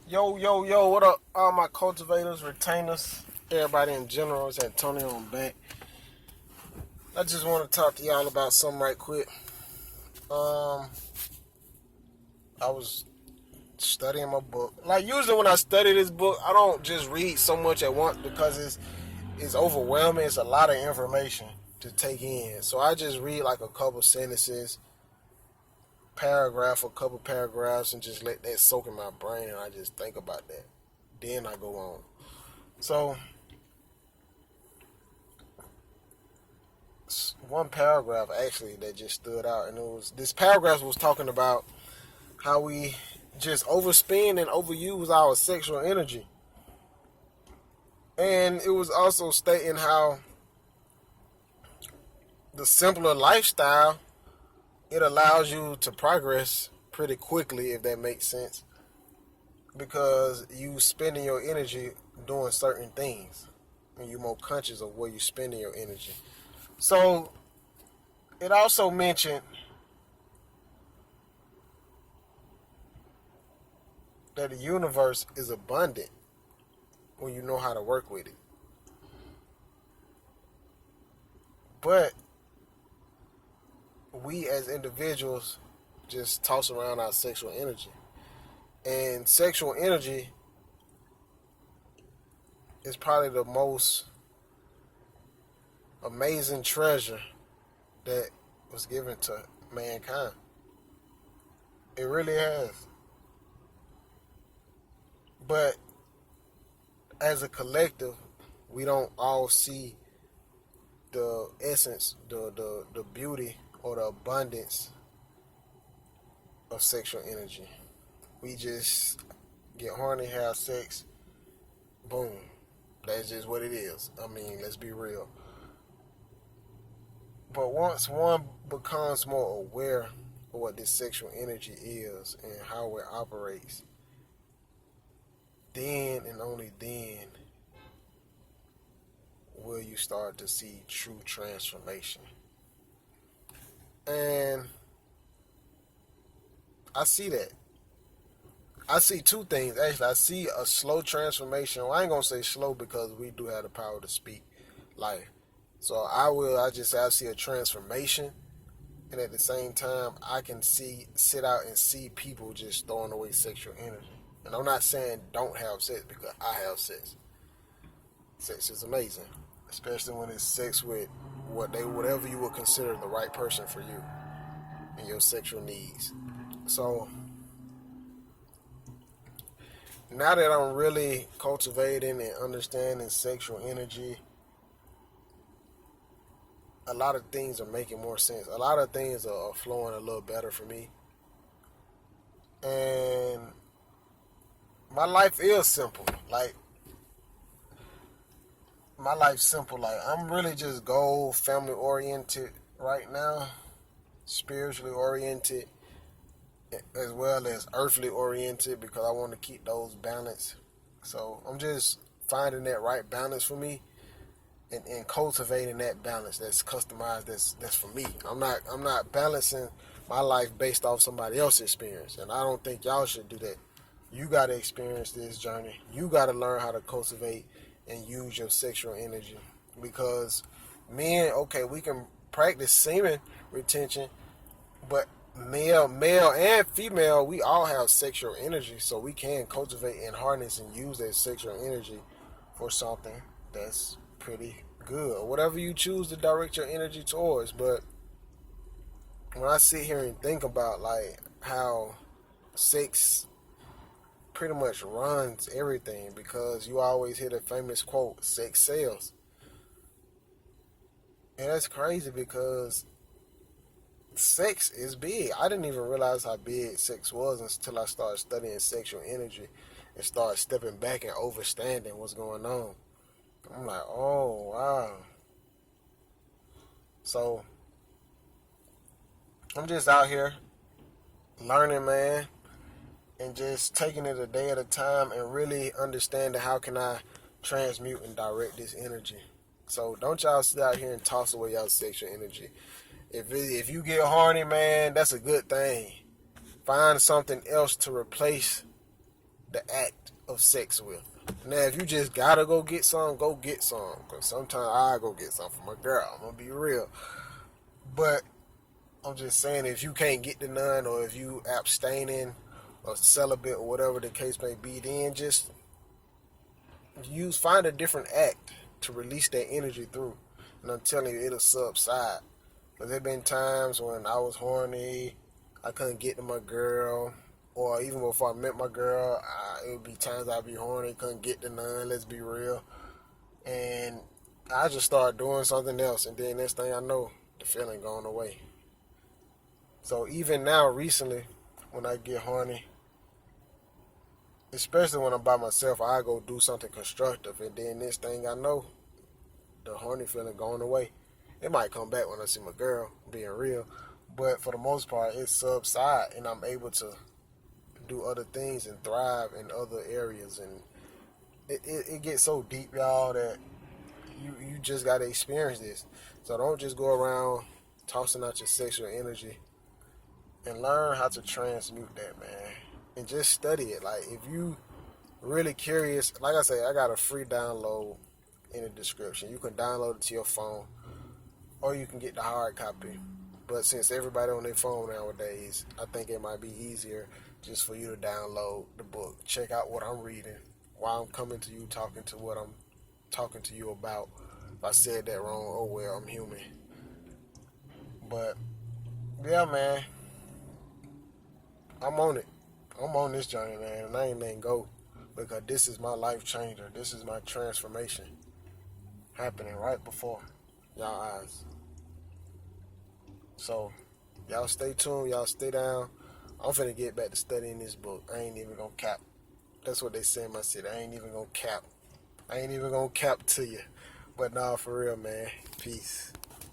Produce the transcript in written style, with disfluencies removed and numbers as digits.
Yo, yo, yo, what up, all my cultivators, retainers, everybody in general? It's Antonio. I'm back. I just want to talk to y'all about something right quick. Um, I was studying my book. Like, usually when I study this book, I don't just read so much at once because it's overwhelming. It's a lot of information to take in. So I just read like a couple sentences, a couple paragraphs, and just let that soak in my brain, and I just think about that. Then I go on. So one paragraph actually that just stood out, and this paragraph was talking about how we just overspend and overuse our sexual energy, and it was also stating how the simpler lifestyle, it allows you to progress pretty quickly, if that makes sense, because you spending your energy doing certain things and you're more conscious of where you're spending your energy. So it also mentioned that the universe is abundant when you know how to work with it. But we as individuals just toss around our sexual energy. And sexual energy is probably the most amazing treasure that was given to mankind. It really has. But as a collective, we don't all see the essence, the beauty or the abundance of sexual energy. We just get horny, have sex, boom. That's just what it is. I mean, let's be real. But once one becomes more aware of what this sexual energy is and how it operates, then and only then will you start to see true transformation. And I see that. I see two things, actually. I see a slow transformation. Well, I ain't going to say slow because we do have the power to speak life. So I just say I see a transformation. And at the same time, I can sit out and see people just throwing away sexual energy. And I'm not saying don't have sex, because I have sex. Sex is amazing, especially when it's sex with whatever you would consider the right person for you and your sexual needs. So now that I'm really cultivating and understanding sexual energy, a lot of things are making more sense. A lot of things are flowing a little better for me. And my life is simple. Like, my life's simple. Like, I'm really just goal, family oriented right now, spiritually oriented, as well as earthly oriented, because I want to keep those balanced. So I'm just finding that right balance for me, and cultivating that balance that's customized, that's for me. I'm not balancing my life based off somebody else's experience, and I don't think y'all should do that. You got to experience this journey. You got to learn how to cultivate and use your sexual energy, because men, okay, we can practice semen retention, but male and female, we all have sexual energy, so we can cultivate and harness and use that sexual energy for something that's pretty good, or whatever you choose to direct your energy towards. But when I sit here and think about like how sex pretty much runs everything, because you always hear the famous quote, sex sells. And that's crazy, because sex is big. I didn't even realize how big sex was until I started studying sexual energy and started stepping back and understanding what's going on. I'm like, oh, wow. So I'm just out here learning, man, and just taking it a day at a time and really understanding how can I transmute and direct this energy. So don't y'all sit out here and toss away y'all sexual energy. If you get horny, man, that's a good thing. Find something else to replace the act of sex with. Now, if you just gotta go get some, go get some. Because sometimes I go get some for my girl. I'm gonna be real. But I'm just saying, if you can't get the none, or if you abstaining or celibate or whatever the case may be, then just find a different act to release that energy through. And I'm telling you, it'll subside. Because there been times when I was horny, I couldn't get to my girl, or even before I met my girl, it would be times I'd be horny, couldn't get to none, let's be real. And I just started doing something else, and then next thing I know, the feeling going away. So even now, recently, when I get horny, especially when I'm by myself, I go do something constructive, and then next thing I know, the horny feeling going away. It might come back when I see my girl, being real, but for the most part, it subsides, and I'm able to do other things and thrive in other areas. And it gets so deep, y'all, that you just got to experience this. So don't just go around tossing out your sexual energy, and learn how to transmute that, man. And just study it. Like, if you really curious, like I say, I got a free download in the description. You can download it to your phone, or you can get the hard copy. But since everybody on their phone nowadays, I think it might be easier just for you to download the book. Check out what I'm reading, why I'm coming to you, talking to what I'm talking to you about. If I said that wrong, oh well, I'm human. But yeah, man, I'm on it. I'm on this journey, man, and I ain't letting go, because this is my life changer. This is my transformation happening right before y'all eyes. So y'all stay tuned. Y'all stay down. I'm finna get back to studying this book. I ain't even gonna cap. That's what they say in my city. I ain't even gonna cap. I ain't even gonna cap to you. But nah, for real, man. Peace.